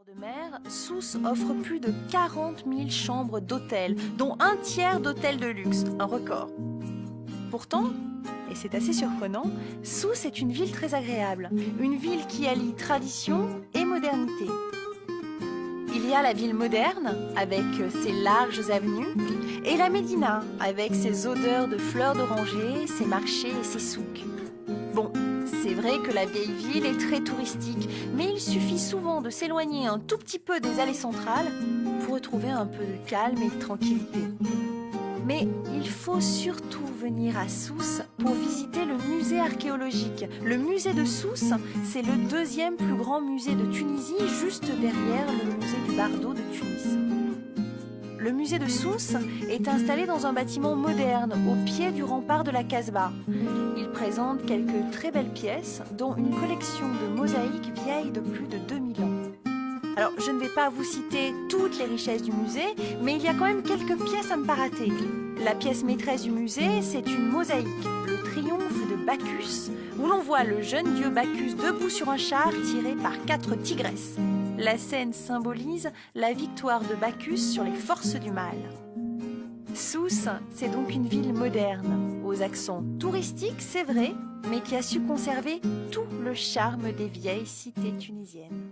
De mer, Sousse offre plus de 40 000 chambres d'hôtel, dont un tiers d'hôtels de luxe, un record. Pourtant, et c'est assez surprenant, Sousse est une ville très agréable, une ville qui allie tradition et modernité. Il y a la ville moderne, avec ses larges avenues, et la Médina, avec ses odeurs de fleurs d'oranger, ses marchés et ses souks. Bon, c'est vrai que la vieille ville est très touristique, mais il suffit souvent de s'éloigner un tout petit peu des allées centrales pour retrouver un peu de calme et de tranquillité. Mais il faut surtout venir à Sousse pour visiter le musée archéologique. Le musée de Sousse, c'est le deuxième plus grand musée de Tunisie, juste derrière le musée du Bardo de Tunis. Le musée de Sousse est installé dans un bâtiment moderne, au pied du rempart de la Casbah. Il présente quelques très belles pièces, dont une collection de mosaïques vieilles de plus de 2000 ans. Alors, je ne vais pas vous citer toutes les richesses du musée, mais il y a quand même quelques pièces à ne pas rater. La pièce maîtresse du musée, c'est une mosaïque, le triomphe de Bacchus, où l'on voit le jeune dieu Bacchus debout sur un char tiré par 4 tigresses. La scène symbolise la victoire de Bacchus sur les forces du mal. Sousse, c'est donc une ville moderne, aux accents touristiques, c'est vrai, mais qui a su conserver tout le charme des vieilles cités tunisiennes.